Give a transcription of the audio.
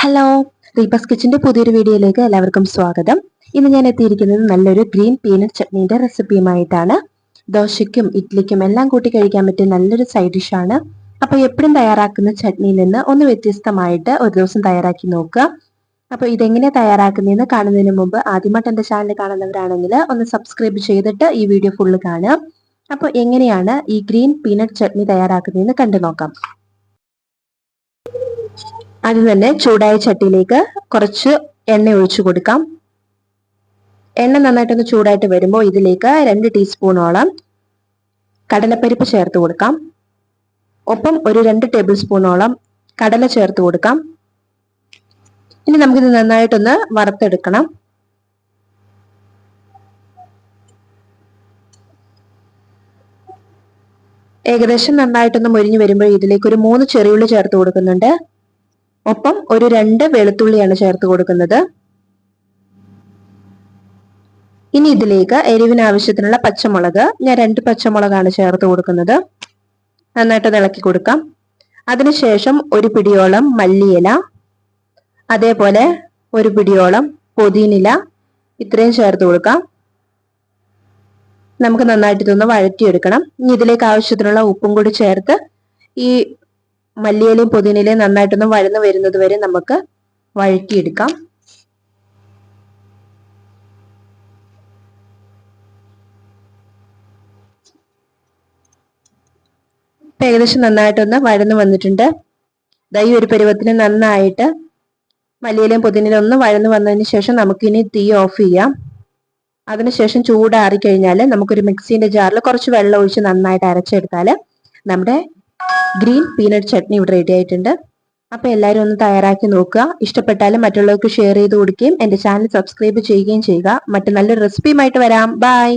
Hello, റീപ്പസ് കിച്ചന്റെ പുതിയൊരു വീഡിയോയിലേക്ക് എല്ലാവർക്കും സ്വാഗതം. ഇന്ന് ഞാൻ എത്തിയിരിക്കുന്നത് നല്ലൊരു ഗ്രീൻ പീനട്ട് ചട്നീന്റെ റെസിപ്പിയുമായിട്ടാണ്. ദോശയ്ക്കും ഇഡ്ലിക്കും എല്ലാം കൂട്ടി കഴിക്കാൻ പറ്റിയ നല്ലൊരു സൈഡ് ഡിഷാണ്. അപ്പോൾ എപ്പോഴും തയ്യാറാക്കുന്ന ചട്നിയിൽ നിന്ന് ഒന്ന് വ്യത്യസ്തമായിട്ട് ഒരു ദിവസം തയ്യാറാക്കി നോക്കുക. അപ്പോൾ ഇതെങ്ങനെ തയ്യാറാക്കുന്നതെന്ന് കാണുന്നതിന് മുമ്പ് ആദ്യമായിട്ട് എൻ്റെ ചാനൽ കാണുന്നവരാണെങ്കിൽ ഒന്ന് സബ്സ്ക്രൈബ് ചെയ്തിട്ട് ഈ വീഡിയോ ഫുള്ള് കാണുക. അപ്പോൾ എങ്ങനെയാണ് ഈ ഗ്രീൻ പീനട്ട് ചട്നി തയ്യാറാക്കുന്നതെന്ന് കണ്ടു നോക്കാം. ആദ്യം തന്നെ ചൂടായ ചട്ടിയിലേക്ക് കുറച്ച് എണ്ണ ഒഴിച്ചു കൊടുക്കാം. എണ്ണ നന്നായിട്ടൊന്ന് ചൂടായിട്ട് വരുമ്പോൾ ഇതിലേക്ക് 2 ടീസ്പൂണോളം കടലപ്പരിപ്പ് ചേർത്ത് കൊടുക്കാം. ഒപ്പം ഒരു 2 ടേബിൾ സ്പൂണോളം കടല ചേർത്ത് കൊടുക്കാം. ഇനി നമുക്കിത് നന്നായിട്ടൊന്ന് വറുത്തെടുക്കണം. ഏകദേശം നന്നായിട്ടൊന്ന് മൊരിഞ്ഞു വരുമ്പോൾ ഇതിലേക്ക് ഒരു 3 ചെറിയുള്ളി ചേർത്ത് കൊടുക്കുന്നുണ്ട്. ഒപ്പം ഒരു 2 വെളുത്തുള്ളിയാണ് ചേർത്ത് കൊടുക്കുന്നത്. ഇനി ഇതിലേക്ക് എരിവിന് ആവശ്യത്തിനുള്ള പച്ചമുളക്, ഞാൻ 2 പച്ചമുളകാണ് ചേർത്ത് കൊടുക്കുന്നത്. നന്നായിട്ട് ഇളക്കി കൊടുക്കാം. അതിനുശേഷം ഒരു പിടിയോളം മല്ലിയില, അതേപോലെ ഒരു പിടിയോളം പുതിനില, ഇത്രയും ചേർത്ത് കൊടുക്കാം. നമുക്ക് നന്നായിട്ട് ഇതൊന്ന് വഴറ്റിയെടുക്കണം. ഇനി ഇതിലേക്ക് ആവശ്യത്തിനുള്ള ഉപ്പും കൂടി ചേർത്ത് ഈ മല്ലിയിലയും പുതിനയിലയും നന്നായിട്ടൊന്ന് വഴന്നു വരുന്നത് വരെ നമുക്ക് വഴറ്റിയെടുക്കാം. ഏകദേശം നന്നായിട്ടൊന്ന് വഴന്നു വന്നിട്ടുണ്ട്. ഈ ഒരു പരുവത്തിന് നന്നായിട്ട് മല്ലിയിലയും പുതിനയിലയും ഒന്ന് വഴന്നു വന്നതിന് ശേഷം നമുക്കിനി തീ ഓഫ് ചെയ്യാം. അതിനുശേഷം ചൂടാറി കഴിഞ്ഞാൽ നമുക്കൊരു മിക്സിന്റെ ജാറിൽ കുറച്ച് വെള്ളം ഒഴിച്ച് നന്നായിട്ട് അരച്ചെടുത്താൽ നമ്മുടെ ഗ്രീൻ പീനട്ട് ചട്നി ഇവിടെ റെഡി ആയിട്ടുണ്ട്. അപ്പൊ എല്ലാവരും ഒന്ന് തയ്യാറാക്കി നോക്കുക. ഇഷ്ടപ്പെട്ടാലും മറ്റുള്ളവർക്ക് ഷെയർ ചെയ്ത് കൊടുക്കുകയും എന്റെ ചാനൽ സബ്സ്ക്രൈബ് ചെയ്യുകയും ചെയ്യുക. മറ്റു നല്ലൊരു റെസിപ്പിയുമായിട്ട് വരാം. ബൈ.